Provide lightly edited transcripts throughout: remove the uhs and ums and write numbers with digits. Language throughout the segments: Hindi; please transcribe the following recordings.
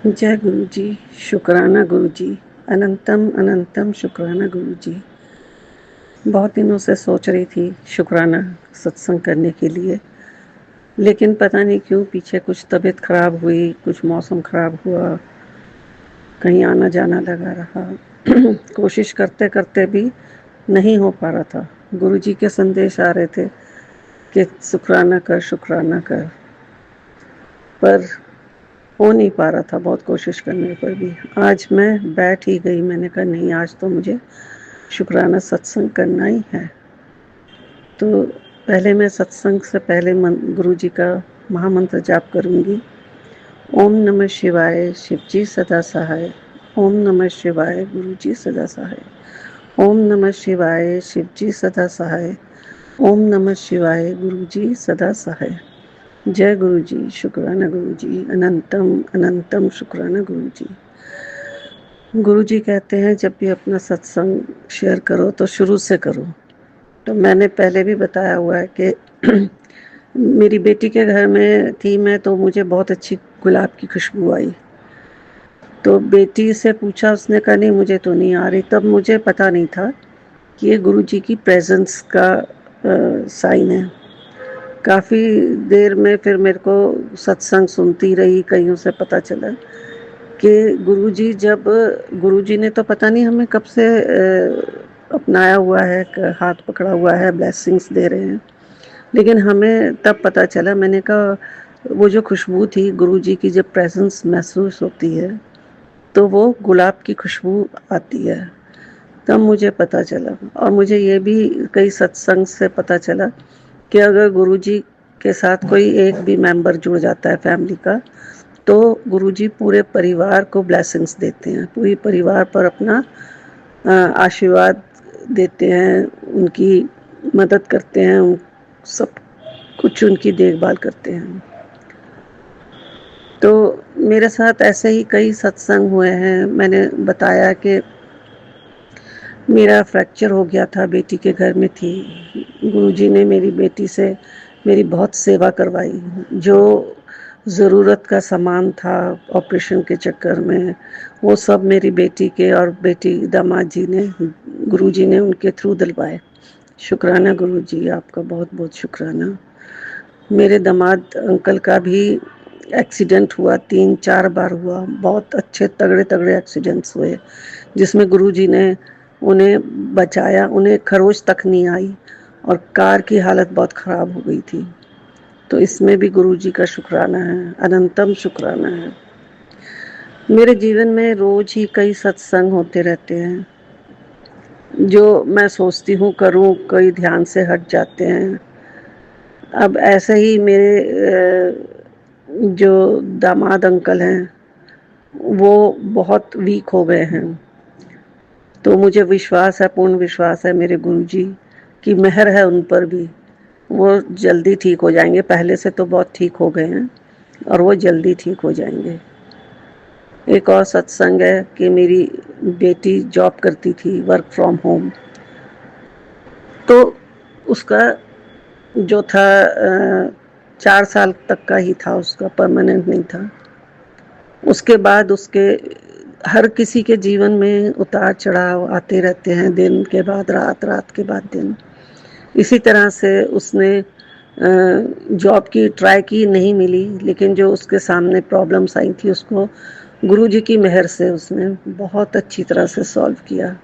जय गुरु जी। शुक्राना गुरु जी। अनंतम अनंतम शुक्राना गुरु जी। बहुत दिनों से सोच रही थी शुक्राना सत्संग करने के लिए, लेकिन पता नहीं क्यों पीछे कुछ तबीयत खराब हुई, कुछ मौसम खराब हुआ, कहीं आना जाना लगा रहा। कोशिश करते करते भी नहीं हो पा रहा था। गुरु जी के संदेश आ रहे थे कि शुक्राना कर, शुक्राना कर, पर हो नहीं पा रहा था। बहुत कोशिश करने पर भी आज मैं बैठ ही गई। मैंने कहा नहीं, आज तो मुझे शुक्राना सत्संग करना ही है। तो पहले मैं सत्संग से पहले गुरु जी का महामंत्र जाप करूंगी। ओम नमः शिवाय, शिव जी सदा सहाय। ओम नमः शिवाय, गुरु जी सदा सहाय। ओम नमः शिवाय, शिव जी सदा सहाय। ओम नमः शिवाय, गुरु जी सदा सहाय। जय गुरु जी। शुक्राना गुरु जी। अनंतम अनंतम शुक्राना गुरु जी। गुरु जी कहते हैं जब भी अपना सत्संग शेयर करो तो शुरू से करो। तो मैंने पहले भी बताया हुआ है कि मेरी बेटी के घर में थी मैं, तो मुझे बहुत अच्छी गुलाब की खुशबू आई। तो बेटी से पूछा, उसने कहा नहीं मुझे तो नहीं आ रही। तब मुझे पता नहीं था कि ये गुरु जी की प्रेजेंस का साइन है। काफ़ी देर में फिर मेरे को सत्संग सुनती रही, कईयों से पता चला कि गुरुजी ने तो पता नहीं हमें कब से अपनाया हुआ है, हाथ पकड़ा हुआ है, ब्लेसिंग्स दे रहे हैं। लेकिन हमें तब पता चला, मैंने कहा वो जो खुशबू थी गुरुजी की, जब प्रेजेंस महसूस होती है तो वो गुलाब की खुशबू आती है। तब मुझे पता चला। और मुझे ये भी कई सत्संग से पता चला कि अगर गुरुजी के साथ कोई एक भी मेंबर जुड़ जाता है फैमिली का, तो गुरुजी पूरे परिवार को ब्लेसिंग्स देते हैं, पूरी परिवार पर अपना आशीर्वाद देते हैं, उनकी मदद करते हैं, सब कुछ उनकी देखभाल करते हैं। तो मेरे साथ ऐसे ही कई सत्संग हुए हैं। मैंने बताया कि मेरा फ्रैक्चर हो गया था, बेटी के घर में थी। गुरुजी ने मेरी बेटी से मेरी बहुत सेवा करवाई। जो ज़रूरत का सामान था ऑपरेशन के चक्कर में, वो सब मेरी बेटी के और बेटी दामाद जी ने, गुरुजी ने उनके थ्रू दिलवाए। शुक्राना गुरुजी, आपका बहुत बहुत शुक्राना। मेरे दामाद अंकल का भी एक्सीडेंट हुआ, 3-4 बार हुआ। बहुत अच्छे तगड़े तगड़े एक्सीडेंट्स हुए जिसमें गुरुजी ने उन्हें बचाया। उन्हें खरोच तक नहीं आई और कार की हालत बहुत ख़राब हो गई थी। तो इसमें भी गुरुजी का शुक्राना है, अनंतम शुक्राना है। मेरे जीवन में रोज ही कई सत्संग होते रहते हैं, जो मैं सोचती हूँ करूँ, कई ध्यान से हट जाते हैं। अब ऐसे ही मेरे जो दामाद अंकल हैं वो बहुत वीक हो गए हैं। तो मुझे विश्वास है, पूर्ण विश्वास है मेरे गुरुजी की मेहर है उन पर भी। वो जल्दी ठीक हो जाएंगे। पहले से तो बहुत ठीक हो गए हैं और वो जल्दी ठीक हो जाएंगे। एक और सत्संग है कि मेरी बेटी जॉब करती थी, वर्क फ्रॉम होम। तो उसका जो था 4 साल तक का ही था, उसका परमानेंट नहीं था। उसके बाद उसके हर किसी के जीवन में उतार चढ़ाव आते रहते हैं, दिन के बाद रात, रात के बाद दिन। इसी तरह से उसने जॉब की ट्राई की, नहीं मिली। लेकिन जो उसके सामने प्रॉब्लम्स आई थी उसको गुरुजी की मेहर से उसने बहुत अच्छी तरह से सॉल्व किया।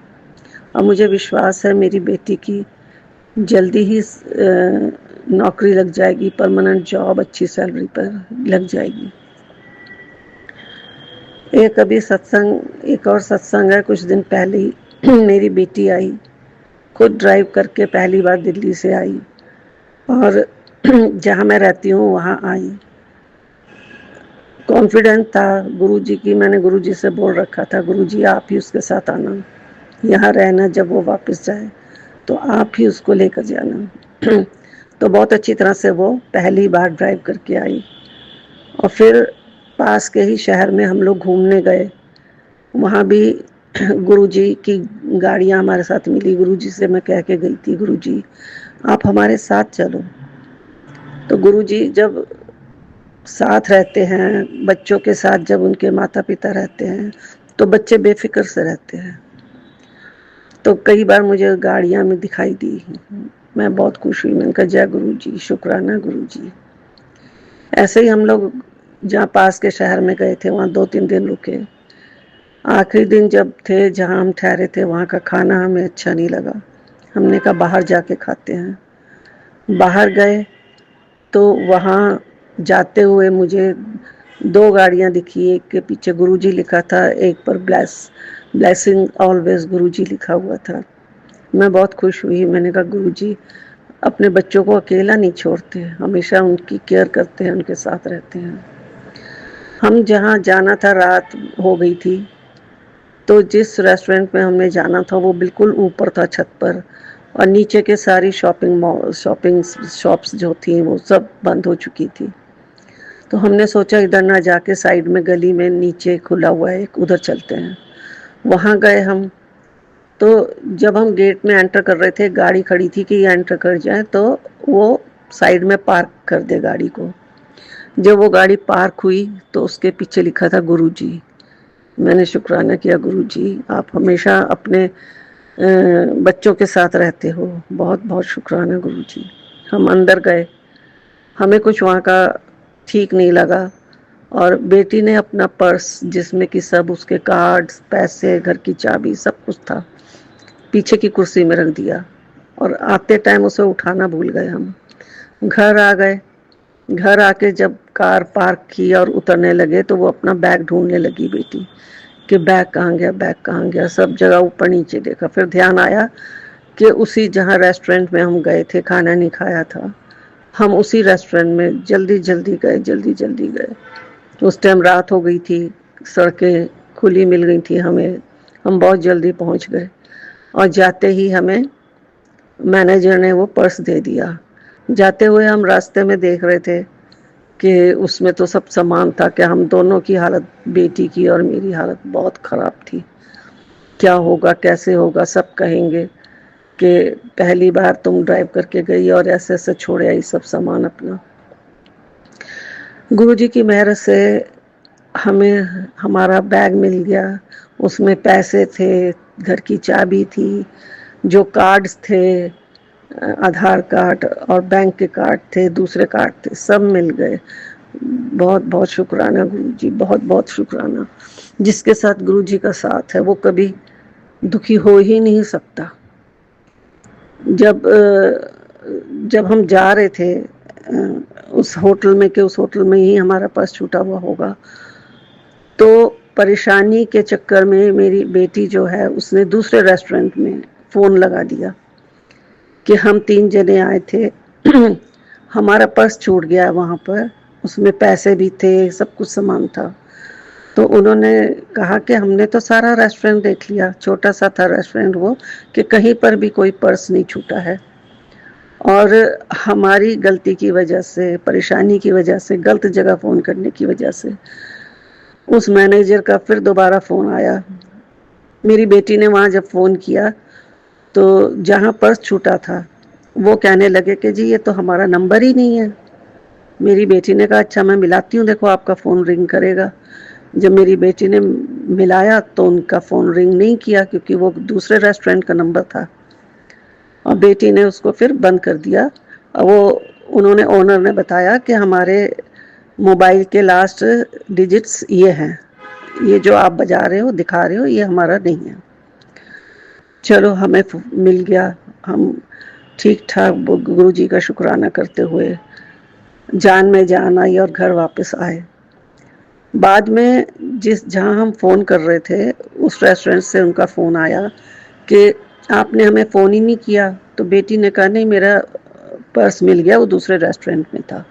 और मुझे विश्वास है मेरी बेटी की जल्दी ही नौकरी लग जाएगी, परमानेंट जॉब अच्छी सैलरी पर लग जाएगी। एक और सत्संग है, कुछ दिन पहले ही मेरी बेटी आई, खुद ड्राइव करके पहली बार दिल्ली से आई और जहाँ मैं रहती हूँ वहाँ आई। कॉन्फिडेंट था गुरुजी की, मैंने गुरुजी से बोल रखा था गुरुजी आप ही उसके साथ आना, यहाँ रहना, जब वो वापस जाए तो आप ही उसको लेकर जाना। तो बहुत अच्छी तरह से वो पहली बार ड्राइव करके आई। और फिर पास के ही शहर में हम लोग घूमने गए। वहाँ भी गुरुजी की गाड़ियाँ हमारे साथ मिली। गुरुजी से मैं कह के गई थी गुरुजी आप हमारे साथ चलो। तो गुरुजी जब साथ रहते हैं, बच्चों के साथ जब उनके माता पिता रहते हैं तो बच्चे बेफिक्र से रहते हैं। तो कई बार मुझे गाड़ियां में दिखाई दी, मैं बहुत खुश हुई। मैंने कहा जय गुरु जी, शुक्राना गुरु जी। ऐसे ही हम लोग जहाँ पास के शहर में गए थे वहाँ 2-3 दिन रुके। आखिरी दिन जब थे जहाँ हम ठहरे थे वहाँ का खाना हमें अच्छा नहीं लगा। हमने कहा बाहर जाके खाते हैं। बाहर गए तो वहाँ जाते हुए मुझे 2 गाड़ियाँ दिखी। एक के पीछे गुरुजी लिखा था, एक पर ब्लेसिंग ऑलवेज गुरुजी लिखा हुआ था। मैं बहुत खुश हुई। मैंने कहा गुरुजी अपने बच्चों को अकेला नहीं छोड़ते, हमेशा उनकी केयर करते हैं, उनके साथ रहते हैं। हम जहाँ जाना था रात हो गई थी, तो जिस रेस्टोरेंट में हमें जाना था वो बिल्कुल ऊपर था छत पर, और नीचे के सारी शॉपिंग शॉप्स जो थी वो सब बंद हो चुकी थी। तो हमने सोचा इधर ना जाके साइड में गली में नीचे खुला हुआ है एक, उधर चलते हैं। वहाँ गए हम। तो जब हम गेट में एंटर कर रहे थे, गाड़ी खड़ी थी कि ये एंटर कर जाए, तो वो साइड में पार्क कर दे गाड़ी को। जब वो गाड़ी पार्क हुई तो उसके पीछे लिखा था गुरुजी। मैंने शुक्राना किया, गुरुजी आप हमेशा अपने बच्चों के साथ रहते हो, बहुत बहुत शुक्राना गुरुजी। हम अंदर गए। हमें कुछ वहाँ का ठीक नहीं लगा, और बेटी ने अपना पर्स जिसमें कि सब उसके कार्ड्स, पैसे, घर की चाबी सब कुछ था, पीछे की कुर्सी में रख दिया, और आते टाइम उसे उठाना भूल गए हम। घर आ गए। घर आके जब कार पार्क की और उतरने लगे तो वो अपना बैग ढूंढने लगी बेटी, कि बैग कहाँ गया, बैग कहाँ गया। सब जगह ऊपर नीचे देखा, फिर ध्यान आया कि उसी जहाँ रेस्टोरेंट में हम गए थे, खाना नहीं खाया था, हम उसी रेस्टोरेंट में जल्दी जल्दी गए। उस टाइम रात हो गई थी, सड़कें खुली मिल गई थी हमें, हम बहुत जल्दी पहुंच गए। और जाते ही हमें मैनेजर ने वो पर्स दे दिया। जाते हुए हम रास्ते में देख रहे थे कि उसमें तो सब सामान था, कि हम दोनों की हालत, बेटी की और मेरी हालत बहुत ख़राब थी। क्या होगा, कैसे होगा, सब कहेंगे कि पहली बार तुम ड्राइव करके गई और ऐसे ऐसे छोड़े आई सब सामान अपना। गुरुजी की मेहर से हमें हमारा बैग मिल गया। उसमें पैसे थे, घर की चाबी थी, जो कार्ड्स थे, आधार कार्ड और बैंक के कार्ड थे, दूसरे कार्ड थे, सब मिल गए। बहुत बहुत शुक्राना गुरुजी, बहुत बहुत शुक्राना। जिसके साथ गुरुजी का साथ है वो कभी दुखी हो ही नहीं सकता। जब हम जा रहे थे उस होटल में, के उस होटल में ही हमारा पर्स छूटा हुआ होगा, तो परेशानी के चक्कर में मेरी बेटी जो है उसने दूसरे रेस्टोरेंट में फ़ोन लगा दिया कि हम 3 जने आए थे, हमारा पर्स छूट गया वहाँ पर, उसमें पैसे भी थे, सब कुछ सामान था। तो उन्होंने कहा कि हमने तो सारा रेस्टोरेंट देख लिया, छोटा सा था रेस्टोरेंट वो, कि कहीं पर भी कोई पर्स नहीं छूटा है। और हमारी गलती की वजह से, परेशानी की वजह से, गलत जगह फ़ोन करने की वजह से उस मैनेजर का फिर दोबारा फ़ोन आया। मेरी बेटी ने वहाँ जब फ़ोन किया तो जहाँ पर्स छूटा था वो कहने लगे कि जी ये तो हमारा नंबर ही नहीं है। मेरी बेटी ने कहा अच्छा मैं मिलाती हूँ, देखो आपका फ़ोन रिंग करेगा। जब मेरी बेटी ने मिलाया तो उनका फ़ोन रिंग नहीं किया, क्योंकि वो दूसरे रेस्टोरेंट का नंबर था, और बेटी ने उसको फिर बंद कर दिया। वो उन्होंने, ओनर ने बताया कि हमारे मोबाइल के लास्ट डिजिट्स ये हैं, ये जो आप बजा रहे हो, दिखा रहे हो, ये हमारा नहीं है। चलो हमें मिल गया। हम ठीक ठाक गुरु जी का शुक्राना करते हुए जान में जान आई और घर वापस आए। बाद में जहाँ हम फ़ोन कर रहे थे उस रेस्टोरेंट से उनका फ़ोन आया कि आपने हमें फ़ोन ही नहीं किया। तो बेटी ने कहा नहीं, मेरा पर्स मिल गया, वो दूसरे रेस्टोरेंट में था,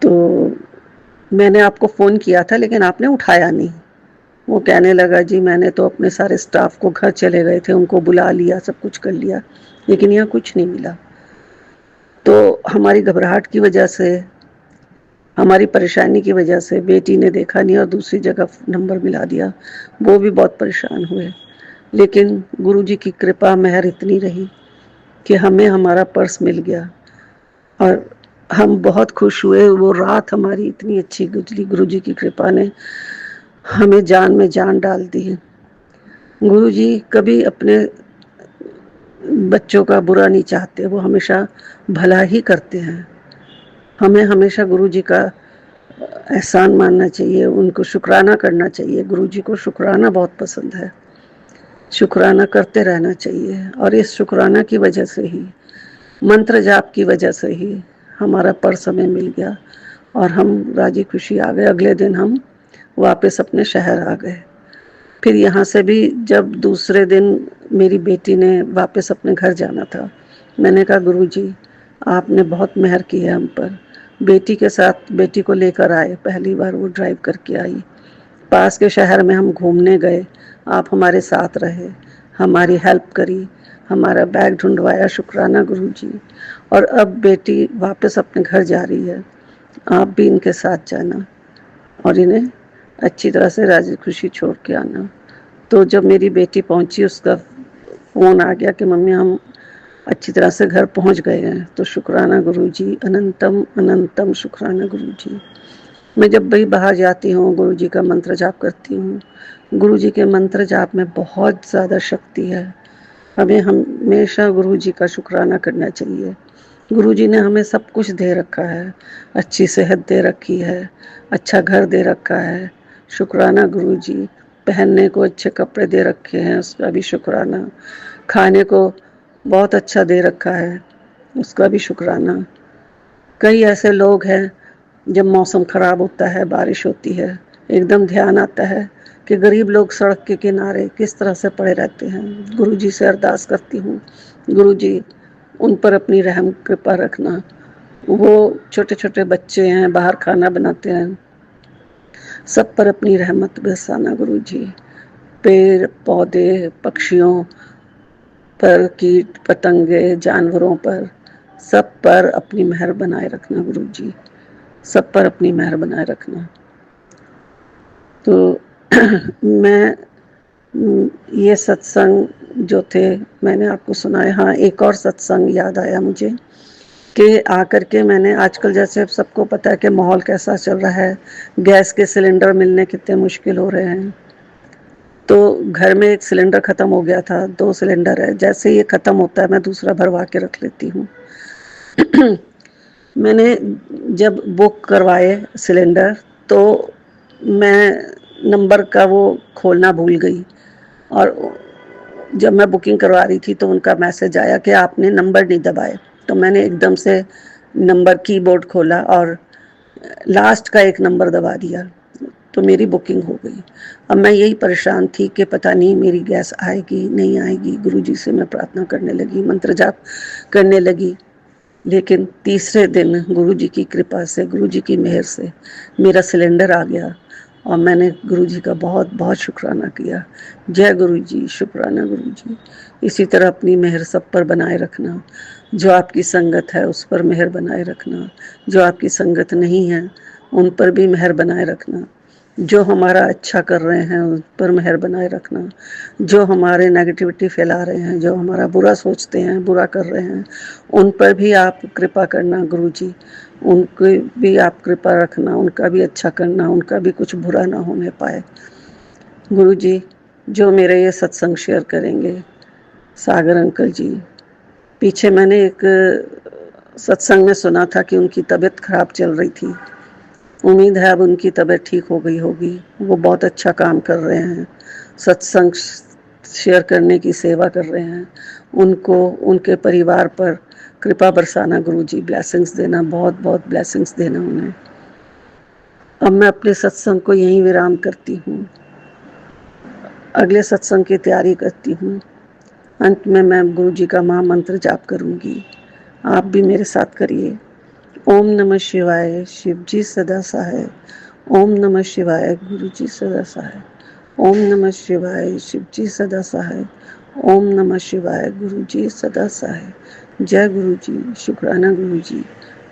तो मैंने आपको फ़ोन किया था लेकिन आपने उठाया नहीं। वो कहने लगा जी मैंने तो अपने सारे स्टाफ को, घर चले गए थे, उनको बुला लिया, सब कुछ कर लिया, लेकिन यहाँ कुछ नहीं मिला। तो हमारी घबराहट की वजह से, हमारी परेशानी की वजह से बेटी ने देखा नहीं और दूसरी जगह नंबर मिला दिया। वो भी बहुत परेशान हुए, लेकिन गुरुजी की कृपा मेहर इतनी रही कि हमें हमारा पर्स मिल गया। और हम बहुत खुश हुए। वो रात हमारी इतनी अच्छी गुजरी, गुरु जी की कृपा ने हमें जान में जान डाल दी। गुरु जी कभी अपने बच्चों का बुरा नहीं चाहते, वो हमेशा भला ही करते हैं। हमें हमेशा गुरु जी का एहसान मानना चाहिए, उनको शुक्राना करना चाहिए। गुरु जी को शुक्राना बहुत पसंद है, शुक्राना करते रहना चाहिए। और इस शुक्राना की वजह से ही, मंत्र जाप की वजह से ही हमारा पर्स हमें मिल गया और हम राजी खुशी आ गए। अगले दिन हम वापस अपने शहर आ गए। फिर यहाँ से भी जब दूसरे दिन मेरी बेटी ने वापस अपने घर जाना था, मैंने कहा गुरु जी आपने बहुत मेहर की है हम पर। बेटी के साथ बेटी को लेकर आए, पहली बार वो ड्राइव करके आई। पास के शहर में हम घूमने गए, आप हमारे साथ रहे, हमारी हेल्प करी, हमारा बैग ढूंढवाया। शुक्राना गुरु जी। और अब बेटी वापस अपने घर जा रही है, आप भी इनके साथ जाना और इन्हें अच्छी तरह से राजी खुशी छोड़ के आना। तो जब मेरी बेटी पहुंची, उसका फ़ोन आ गया कि मम्मी हम अच्छी तरह से घर पहुंच गए हैं। तो शुक्राना गुरु जी, अनंतम अनंतम शुक्राना गुरु जी। मैं जब भी बाहर जाती हूँ गुरु जी का मंत्र जाप करती हूँ। गुरु जी के मंत्र जाप में बहुत ज़्यादा शक्ति है। हमें हमेशा गुरु जी का शुक्राना करना चाहिए। गुरु जी ने हमें सब कुछ दे रखा है, अच्छी सेहत दे रखी है, अच्छा घर दे रखा है, शुक्राना गुरु जी। पहनने को अच्छे कपड़े दे रखे हैं, उसका भी शुक्राना। खाने को बहुत अच्छा दे रखा है, उसका भी शुक्राना। कई ऐसे लोग हैं, जब मौसम ख़राब होता है, बारिश होती है, एकदम ध्यान आता है कि गरीब लोग सड़क के किनारे किस तरह से पड़े रहते हैं। गुरु जी से अरदास करती हूँ, गुरु जी उन पर अपनी रहम कृपा रखना। वो छोटे छोटे बच्चे हैं, बाहर खाना बनाते हैं, सब पर अपनी रहमत बरसाना गुरु जी। पेड़ पौधे, पक्षियों पर, कीट पतंगे, जानवरों पर, सब पर अपनी मेहर बनाए रखना गुरु जी, सब पर अपनी मेहर बनाए रखना। तो मैं ये सत्संग जो थे मैंने आपको सुनाए। हाँ, एक और सत्संग याद आया मुझे कि आकर के मैंने, आजकल जैसे सबको पता है कि माहौल कैसा चल रहा है, गैस के सिलेंडर मिलने कितने मुश्किल हो रहे हैं। तो घर में एक सिलेंडर ख़त्म हो गया था, 2 सिलेंडर है, जैसे ये ख़त्म होता है मैं दूसरा भरवा के रख लेती हूँ। मैंने जब बुक करवाए सिलेंडर, तो मैं नंबर का वो खोलना भूल गई। और जब मैं बुकिंग करवा रही थी तो उनका मैसेज आया कि आपने नंबर नहीं दबाए। तो मैंने एकदम से नंबर कीबोर्ड खोला और लास्ट का एक नंबर दबा दिया, तो मेरी बुकिंग हो गई। अब मैं यही परेशान थी कि पता नहीं मेरी गैस आएगी नहीं आएगी। गुरुजी से मैं प्रार्थना करने लगी, मंत्र जाप करने लगी। लेकिन तीसरे दिन गुरुजी की कृपा से, गुरुजी की मेहर से मेरा सिलेंडर आ गया और मैंने गुरुजी का बहुत बहुत शुक्राना किया। जय गुरुजी, शुक्राना गुरुजी। इसी तरह अपनी मेहर सब पर बनाए रखना। जो आपकी संगत है उस पर मेहर बनाए रखना, जो आपकी संगत नहीं है उन पर भी मेहर बनाए रखना। जो हमारा अच्छा कर रहे हैं उन पर मेहर बनाए रखना, जो हमारे नेगेटिविटी फैला रहे हैं, जो हमारा बुरा सोचते हैं, बुरा कर रहे हैं, उन पर भी आप कृपा करना गुरुजी। उनकी भी आप कृपा रखना, उनका भी अच्छा करना, उनका भी कुछ बुरा ना होने पाए। गुरुजी जो मेरे ये सत्संग शेयर करेंगे, सागर अंकल जी, पीछे मैंने एक सत्संग में सुना था कि उनकी तबीयत खराब चल रही थी। उम्मीद है अब उनकी तबीयत ठीक हो गई होगी। वो बहुत अच्छा काम कर रहे हैं, सत्संग शेयर करने की सेवा कर रहे हैं। उनको, उनके परिवार पर कृपा बरसाना गुरुजी, ब्लेसिंग्स देना, बहुत बहुत ब्लेसिंग्स देना उन्हें। अब मैं अपने सत्संग को यहीं विराम करती हूँ, अगले सत्संग की तैयारी करती हूँ। अंत में मैं गुरुजी का महामंत्र जाप करूँगी, आप भी मेरे साथ करिए। ओम नमः शिवाय, शिव जी सदा सहाय। ओम नमः शिवाय, गुरु जी सदा सहाय। ओम नमः शिवाय, शिव जी सदा सहाय। ओम नमः शिवाय, गुरु जी सदा सहाय। जय गुरु जी, शुक्राना गुरु जी।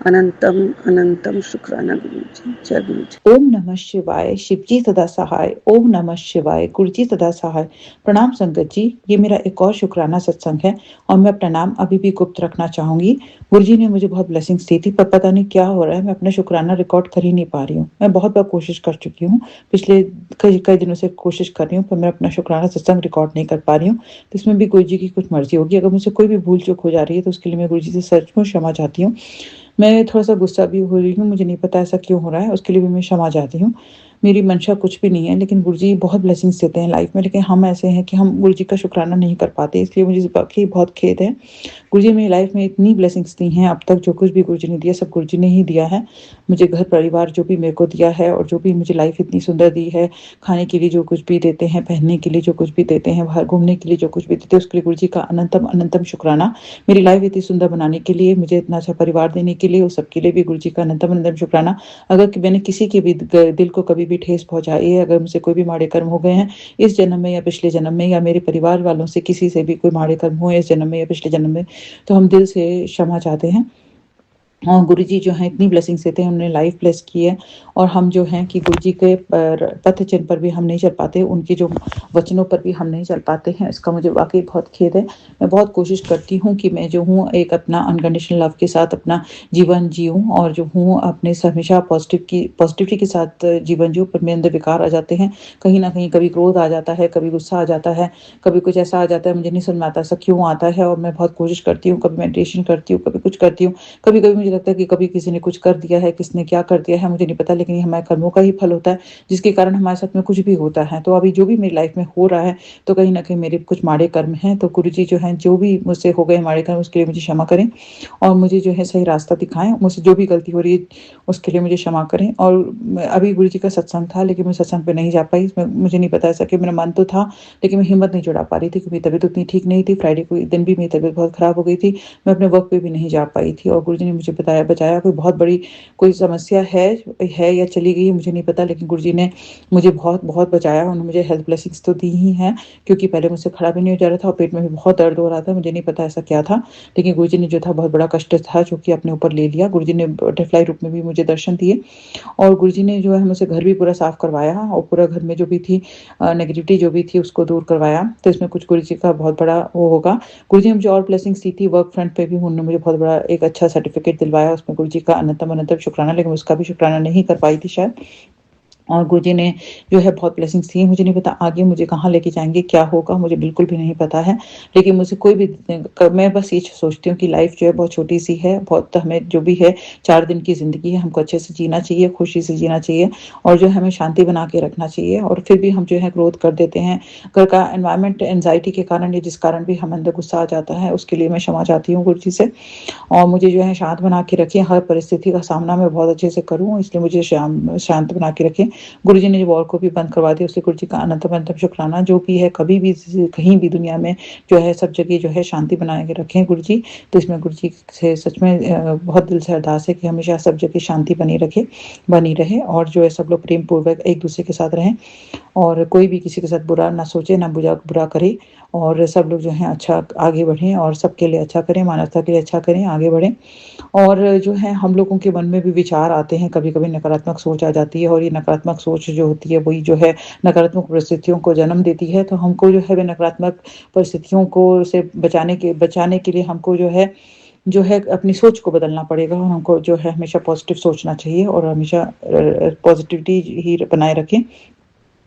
अनंतम अनंतम शुक्राना गुरु जी। जय गुरु जी। ओम नमः शिवाय। शिवजी सदा सहाय। ओम नमः शिवाय। गुरुजी सदा सहाय। प्रणाम संगत जी, ये मेरा एक और शुक्राना सत्संग है और मैं अपना नाम अभी भी गुप्त रखना चाहूंगी। गुरुजी ने मुझे बहुत ब्लेसिंग्स दी थी, पर पता नहीं क्या हो रहा है, मैं अपना शुक्राना रिकॉर्ड कर ही नहीं पा रही हूँ। मैं बहुत बार कोशिश कर चुकी हूँ, पिछले कई कई दिनों से कोशिश कर रही हूँ, पर मैं अपना शुक्राना सत्संग रिकॉर्ड नहीं कर पा रही हूँ। तो इसमें भी गुरुजी की कुछ मर्जी होगी। अगर मुझसे कोई भी भूल चूक हो जा रही है तो उसके लिए मैं गुरुजी से सचमुच क्षमा चाहती हूँ। मैं थोड़ा-सा गुस्सा भी हो रही हूँ, मुझे नहीं पता ऐसा क्यों हो रहा है, उसके लिए भी मैं क्षमा चाहती हूँ। मेरी मंशा कुछ भी नहीं है, लेकिन गुरुजी बहुत ब्लेसिंग्स देते हैं लाइफ में, लेकिन हम ऐसे हैं कि हम गुरुजी का शुक्राना नहीं कर पाते, इसलिए मुझे इस बात की बहुत खेद है। गुरुजी मेरी लाइफ में इतनी ब्लेसिंग्स दी हैं अब तक, जो कुछ भी गुरुजी ने दिया सब गुरुजी ने ही दिया है। मुझे घर परिवार जो भी मेरे को दिया है और जो भी मुझे लाइफ इतनी सुंदर दी है, खाने के लिए जो कुछ भी देते हैं, पहनने के लिए जो कुछ भी देते हैं, बाहर घूमने के लिए जो कुछ भी देते हैं, उसके लिए गुरुजी का अनंतम अनंतम शुक्राना। मेरी लाइफ इतनी सुंदर बनाने के लिए, मुझे इतना अच्छा परिवार देने के लिए, उस सबके लिए भी गुरुजी का अनंतम अनंतम शुक्राना। अगर मैंने किसी के भी दिल को कभी भी ठेस पहुंचाई है, अगर मुझसे कोई भी माड़े कर्म हो गए हैं इस जन्म में या पिछले जन्म में, या मेरे परिवार वालों से किसी से भी कोई माड़े कर्म हुए इस जन्म में या पिछले जन्म में, तो हम दिल से क्षमा चाहते हैं। और गुरुजी जो हैं इतनी ब्लेसिंग्स देते हैं, उन्होंने लाइफ ब्लेस की है और हम जो हैं कि गुरुजी के पथ चिन्ह पर भी हम नहीं चल पाते, उनके जो वचनों पर भी हम नहीं चल पाते हैं, इसका मुझे वाकई बहुत खेद है। मैं बहुत कोशिश करती हूँ कि मैं जो हूँ एक अपना अनकंडीशनल लव के साथ अपना जीवन जीऊँ और जो हूँ अपने हमेशा पॉजिटिविटी के साथ जीवन जीऊँ, पर मेरे अंदर विकार आ जाते हैं। कहीं ना कहीं कभी क्रोध आ जाता है, कभी गुस्सा आ जाता है, कभी कुछ ऐसा आ जाता है, मुझे नहीं समझ में आता ऐसा क्यों आता है। और मैं बहुत कोशिश करती हूँ, कभी मेडिटेशन करती हूँ, कभी कुछ करती हूँ, कभी कभी मुझे लगता है कि कभी किसी ने कुछ कर दिया है, किसने क्या कर दिया है मुझे नहीं पता, लेकिन ये हमारे कर्मों का ही फल होता है, जिसके कारण हमारे साथ में कुछ भी होता है। तो अभी जो भी मेरी लाइफ में हो रहा है, तो कहीं ना कहीं मेरे कुछ माड़े कर्म हैं। तो गुरु जी जो है, जो भी मुझसे हो गए माड़े कर्म, उसके लिए मुझे क्षमा करें और मुझे जो है सही रास्ता दिखाएं। मुझसे जो भी गलती हो रही है उसके लिए मुझे क्षमा करें। और अभी गुरु जी का सत्संग था, लेकिन मैं सत्संग पे नहीं जा पाई। इसमें मुझे नहीं पता, ऐसा कि मेरा मन तो था लेकिन मैं हिम्मत नहीं जुटा पा रही थी, क्योंकि तबीयत उतनी ठीक नहीं थी। फ्राइडे को दिन भी मेरी तबीयत बहुत खराब हो गई थी, मैं अपने वर्क पे भी नहीं जा पाई थी। और गुरुजी ने मुझे बचाया। कोई बहुत बड़ी कोई समस्या है या चली गई है मुझे नहीं पता, लेकिन गुरुजी ने मुझे बहुत बहुत बचाया। उन्होंने मुझे हेल्थ ब्लेसिंग्स तो दी ही हैं, क्योंकि पहले मुझसे खड़ा भी नहीं हो जा रहा था और पेट में भी बहुत दर्द हो रहा था। मुझे नहीं पता ऐसा क्या था, लेकिन गुरुजी ने जो था बहुत बड़ा कष्ट था जो कि अपने ऊपर ले लिया। गुरुजी ने बटरफ्लाई रूप में भी मुझे दर्शन दिए और गुरुजी ने जो है मुझसे घर भी पूरा साफ करवाया और पूरा घर में जो भी थी नेगेटिविटी जो भी थी उसको दूर करवाया। तो इसमें कुछ गुरुजी का बहुत बड़ा वो होगा। गुरुजी ने मुझे और ब्लेसिंग्स दी थी, वर्क फ्रंट पे भी उन्होंने मुझे बहुत बड़ा एक अच्छा सर्टिफिकेट दिलवाया, उसमें गुरुजी का अनंतम अनंतम शुक्राना, लेकिन उसका भी शुक्राना नहीं कर पाई थी शायद। और गुरुजी ने जो है बहुत ब्लेसिंग्स दी। मुझे नहीं पता आगे मुझे कहाँ लेके जाएंगे, क्या होगा मुझे बिल्कुल भी नहीं पता है, लेकिन मुझे कोई भी मैं बस ये सोचती हूँ कि लाइफ जो है बहुत छोटी सी है, बहुत हमें जो भी है 4 दिन की जिंदगी है, हमको अच्छे से जीना चाहिए, खुशी से जीना चाहिए और जो है हमें शांति बना के रखना चाहिए। और फिर भी हम जो है क्रोध कर देते हैं, घर का एनवायरमेंट एनजाइटी के कारण या जिस कारण भी हम अंदर गुस्सा आ जाता है, उसके लिए मैं क्षमा चाहती हूँ गुरुजी से। और मुझे जो है शांत बना के रखिए, हर परिस्थिति का सामना मैं बहुत अच्छे से करूँ, इसलिए मुझे शांत बना के रखें। गुरुजी ने जो वॉर को भी बंद करवा दिया, उससे गुरुजी का अनंतम अनंतम शुक्राना। जो भी है कभी भी कहीं भी दुनिया में जो है सब जगह जो है शांति बना के रखें गुरुजी। तो इसमें गुरुजी से सच में बहुत दिल से अरदास है कि हमेशा सब जगह शांति बनी रहे और जो है सब लोग प्रेम पूर्वक एक दूसरे के साथ रहें और कोई भी किसी के साथ बुरा ना सोचे, ना बुरा करे और सब लोग जो है अच्छा आगे बढ़ें और सबके लिए अच्छा करें, मानवता के लिए अच्छा करें, आगे बढ़ें। और जो है हम लोगों के मन में भी विचार आते हैं, कभी-कभी नकारात्मक सोच आ जाती है और ये नकारात्मक सोच जो होती है वही जो है नकारात्मक परिस्थितियों को जन्म देती है। तो हमको जो है वे नकारात्मक परिस्थितियों को से बचाने के लिए हमको जो है अपनी सोच को बदलना पड़ेगा और हमको जो है हमेशा पॉजिटिव सोचना चाहिए और हमेशा पॉजिटिविटी ही बनाए रखें।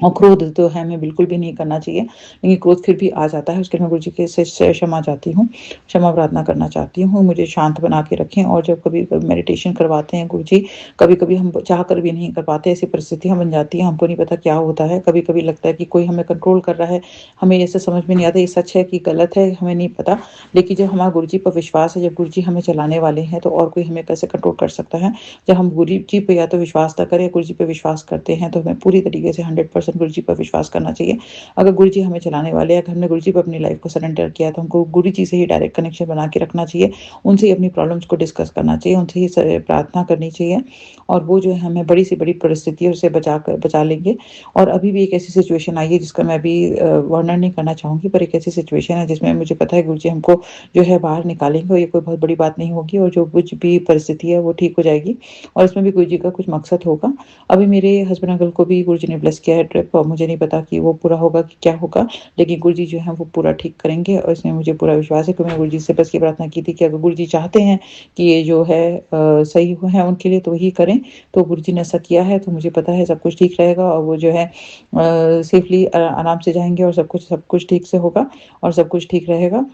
और क्रोध तो है हमें बिल्कुल भी नहीं करना चाहिए, लेकिन क्रोध फिर भी आ जाता है, उसके लिए मैं गुरुजी के से क्षमा चाहती हूँ, क्षमा प्रार्थना करना चाहती हूँ। मुझे शांत बना के रखें और जब कभी मेडिटेशन करवाते हैं गुरुजी, कभी-कभी हम चाह कर भी नहीं कर पाते, ऐसी परिस्थितियाँ बन जाती हैं, हमको नहीं पता क्या होता है। कभी-कभी लगता है कि कोई हमें कंट्रोल कर रहा है, हमें ऐसे समझ में नहीं आता ये सच है कि गलत है, हमें नहीं पता। लेकिन जब हमारा गुरुजी पर विश्वास है, जब गुरुजी हमें चलाने वाले हैं, तो और कोई हमें कैसे कंट्रोल कर सकता है। जब हम गुरुजी पे या तो विश्वास ना करें, गुरुजी पे विश्वास करते हैं, तो हमें पूरी तरीके से 100% 100% गुरु जी पर विश्वास करना चाहिए। अगर गुरु जी हमें चलाने वाले हैं, अगर हमने गुरु जी पर अपनी लाइफ को सरेंडर किया तो हमको गुरु जी से ही डायरेक्ट कनेक्शन बना के रखना चाहिए, उनसे ही अपनी प्रॉब्लम्स को डिस्कस करना चाहिए, उनसे ही प्रार्थना करनी चाहिए और वो जो है हमें बड़ी से बड़ी परिस्थितियों से बचा लेंगे। और अभी भी एक ऐसी सिचुएशन आई है जिसका मैं अभी वर्णन नहीं करना चाहूँगी, पर एक ऐसी सिचुएशन है जिसमें मुझे पता है गुरु जी हमको जो है बाहर निकालेंगे और ये कोई बहुत बड़ी बात नहीं होगी और जो कुछ भी परिस्थिति है वो ठीक हो जाएगी और इसमें भी गुरु जी का कुछ मकसद होगा। अभी मेरे हस्बैंड अंकल को भी गुरु जी ने ब्लेस किया है ट्रिप और मुझे नहीं पता कि वो पूरा होगा कि क्या होगा, लेकिन गुरु जी जो है वो पूरा ठीक करेंगे और इसमें मुझे पूरा विश्वास है। क्योंकि मैं गुरु जी से बस ये प्रार्थना की थी कि अगर गुरु जी चाहते हैं कि ये जो है सही है उनके लिए तो वही करें, तो गुरु जी ने ऐसा किया है, तो मुझे पता है सब कुछ ठीक रहेगा और वो जो है सेफली आराम से जाएँगे और सब कुछ ठीक से होगा और सब कुछ ठीक रहेगा।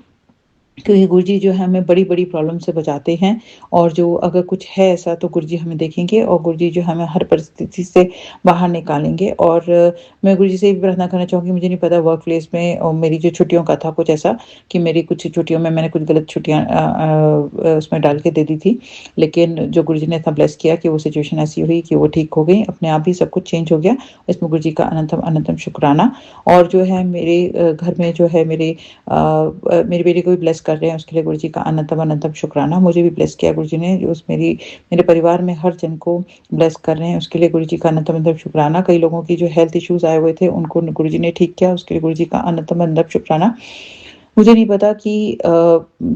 क्योंकि गुरुजी जो है हमें बड़ी-बड़ी प्रॉब्लम से बचाते हैं और जो अगर कुछ है ऐसा तो गुरुजी हमें देखेंगे और गुरुजी जो हमें हर परिस्थिति से बाहर निकालेंगे। और मैं गुरुजी से ये भी प्रार्थना करना चाहूँगी, मुझे नहीं पता वर्क प्लेस में मेरी जो छुट्टियों का था कुछ ऐसा कि मेरी कुछ छुट्टियों में मैंने कुछ गलत छुट्टियाँ उसमें डाल के दे दी थी। लेकिन जो गुरुजी ने इतना ब्लेस किया कि वो सिचुएशन ऐसी हुई कि वो ठीक हो गई, अपने आप ही सब कुछ चेंज हो गया। इसमें गुरुजी का अनंतम शुक्राना। और जो है मेरे घर में जो है मेरी बेटी को भी ब्लेस कर रहे हैं, उसके लिए गुरुजी का अनंतम शुक्राना। मुझे भी ब्लेस किया गुरुजी ने, जो उस मेरे परिवार में हर जन को ब्लेस कर रहे हैं, उसके लिए गुरुजी का अनंतम शुक्राना। कई लोगों की जो हेल्थ इश्यूज आए हुए थे उनको गुरुजी ने ठीक किया, उसके लिए गुरुजी का अनंतम शुक्राना। मुझे नहीं पता कि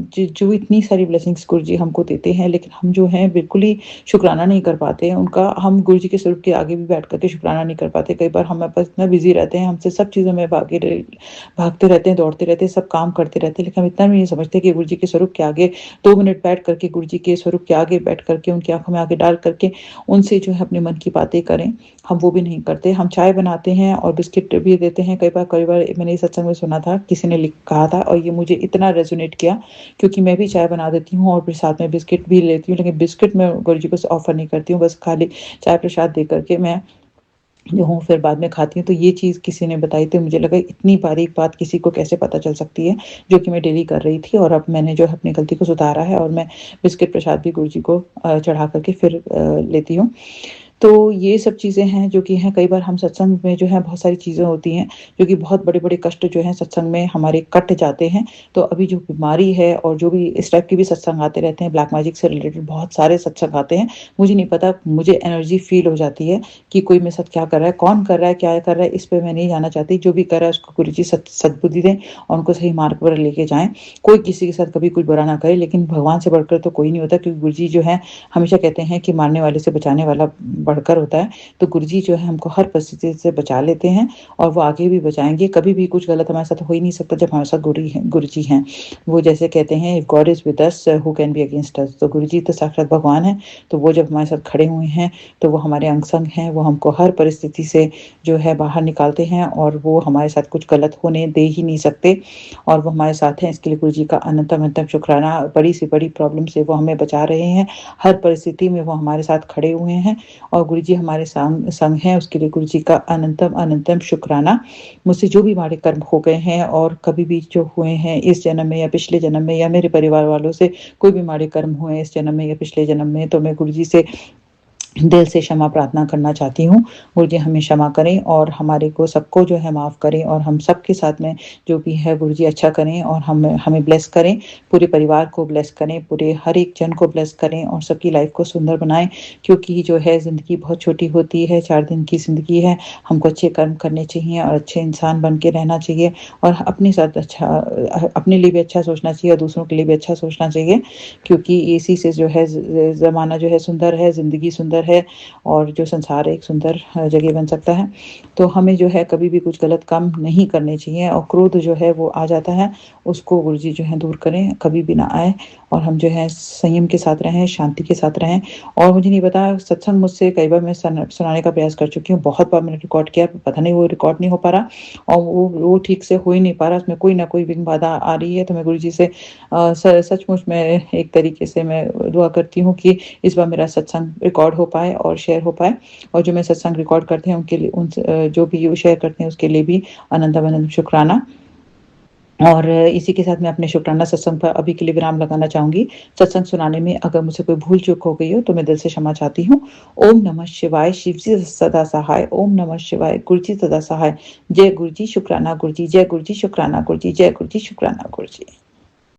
जो इतनी सारी ब्लेसिंग्स गुरुजी हमको देते हैं, लेकिन हम जो हैं बिल्कुल ही शुक्राना नहीं कर पाते हैं उनका। हम गुरुजी के स्वरूप के आगे भी बैठ कर के शुक्राना नहीं कर पाते। कई बार हम बस इतना बिज़ी रहते हैं, हमसे सब चीज़ों में भागते रहते हैं, दौड़ते रहते हैं, सब काम करते रहते हैं, लेकिन हम इतना भी नहीं समझते कि गुरुजी के स्वरूप के आगे 2 मिनट बैठ कर के गुरुजी के स्वरूप के आगे बैठ कर के उनकी आँखों में आगे डाल कर के उनसे जो है अपने मन की बातें करें। हम वो भी नहीं करते। हम चाय बनाते हैं और बिस्किट भी देते हैं। कई बार मैंने इस सत्संग में सुना था, किसी ने कहा था और ये मुझे इतना रेज़ोनेट किया, क्योंकि मैं भी चाय बना देती हूँ और फिर साथ में बिस्किट भी लेती हूँ, लेकिन बिस्किट मैं गुरुजी को ऑफ़र नहीं करती हूँ, बस खाली चाय प्रसाद दे कर के मैं जो हूँ फिर बाद में खाती हूँ। तो ये चीज़ किसी ने बताई तो मुझे लगा इतनी बारीक बात किसी को कैसे पता चल सकती है, जो कि मैं डेली कर रही थी और अब मैंने जो है अपनी गलती को सुधारा है और मैं बिस्किट प्रसाद भी गुरुजी को चढ़ा कर के फिर लेती हूँ। तो ये सब चीज़ें हैं जो कि हैं, कई बार हम सत्संग में जो है बहुत सारी चीज़ें होती हैं, जो कि बहुत बड़े-बड़े कष्ट जो हैं सत्संग में हमारे कट जाते हैं। तो अभी जो बीमारी है और जो भी इस टाइप के भी सत्संग आते रहते हैं, ब्लैक मैजिक से रिलेटेड बहुत सारे सत्संग आते हैं। मुझे नहीं पता, मुझे एनर्जी फ़ील हो जाती है कि कोई मेरे साथ क्या कर रहा है, कौन कर रहा है, क्या कर रहा है, इस पे मैं नहीं जानना चाहती। जो भी कर रहा है उसको गुरुजी सद्बुद्धि दें और उनको सही मार्ग पर लेके जाएँ। कोई किसी के साथ कभी कुछ बुरा ना करे, लेकिन भगवान से बढ़कर तो कोई नहीं होता, क्योंकि गुरुजी जो है हमेशा कहते हैं कि मारने वाले से बचाने वाला बढ़कर होता है। तो गुरुजी जो है हमको हर परिस्थिति से बचा लेते हैं और वो आगे भी बचाएँगे। कभी भी कुछ गलत हमारे साथ हो ही नहीं सकता जब हमारे साथ गुरुजी हैं। वो जैसे कहते हैं, if God is with us who can be against us. तो गुरुजी तो साक्षात भगवान हैं, तो वो जब हमारे साथ खड़े हुए हैं तो वो हमारे अंग संग हैं। वो हमको हर परिस्थिति से जो है बाहर निकालते हैं और वो हमारे साथ कुछ गलत होने दे ही नहीं सकते और वो हमारे साथ हैं। इसके लिए गुरुजी का अनंतम शुक्राना। बड़ी से बड़ी प्रॉब्लम से वो हमें बचा रहे हैं, हर परिस्थिति में वो हमारे साथ खड़े हुए हैं और गुरुजी हमारे संग हैं। उसके लिए गुरुजी का अनंतम शुक्राना। मुझसे जो भी माड़े कर्म हो गए हैं और कभी भी जो हुए हैं इस जन्म में या पिछले जन्म में, या मेरे परिवार वालों से कोई भी माड़े कर्म हुए हैं इस जन्म में या पिछले जन्म में, तो मैं गुरुजी से दिल से क्षमा प्रार्थना करना चाहती हूँ। गुरुजी हमें क्षमा करें और हमारे को सबको जो है माफ़ करें और हम सबके साथ में जो भी है गुरुजी अच्छा करें और हमें ब्लेस करें, पूरे परिवार को ब्लेस करें, पूरे हर एक जन को ब्लेस करें और सबकी लाइफ को सुंदर बनाएं। क्योंकि जो है ज़िंदगी बहुत छोटी होती है, 4 दिन की ज़िंदगी है। हमको अच्छे कर्म करने चाहिए और अच्छे इंसान बन के रहना चाहिए और अपने साथ अपने लिए भी अच्छा सोचना चाहिए और दूसरों के लिए भी अच्छा सोचना चाहिए, क्योंकि इसी से जो है ज़माना जो है सुंदर है, ज़िंदगी सुंदर है और जो संसार एक सुंदर जगह बन सकता है। तो हमें जो है कभी भी कुछ गलत काम नहीं करने चाहिए और क्रोध जो है वो आ जाता है, उसको गुरुजी जो है दूर करें, कभी भी ना आए और हम जो है संयम के साथ रहें, शांति के साथ रहें। और मुझे नहीं पता, सत्संग मुझसे कई बार मैं सुनाने का प्रयास कर चुकी हूँ, बहुत बार मैंने रिकॉर्ड किया, पता नहीं वो रिकॉर्ड नहीं हो पा रहा और वो ठीक से हो ही नहीं पा रहा, उसमें कोई ना कोई विघ्न बाधा आ रही है। तो मैं गुरुजी से सचमुच में एक तरीके से मैं दुआ करती हूँ कि इस बार मेरा सत्संग रिकॉर्ड हो पाए और शेयर हो पाए और जो मैं सत्संग रिकॉर्ड करते हैं उनके लिए जो भी शेयर करते हैं उसके लिए भी अनंत शुक्राना। और इसी के साथ मैं अपने शुक्राना सत्संग पर अभी के लिए विराम लगाना चाहूँगी। सत्संग सुनाने में अगर मुझसे कोई भूल-चूक हो गई हो तो मैं दिल से क्षमा चाहती हूँ। ओम नमः शिवाय, शिव जी सदा सहाय। ओम नमः शिवाय, गुरु जी सदा सहाय। जय गुरु जी, शुक्राना गुरु जी, जय गुरु जी, शुक्राना गुरु जी, जय गुरु जी, शुक्राना गुरु जी।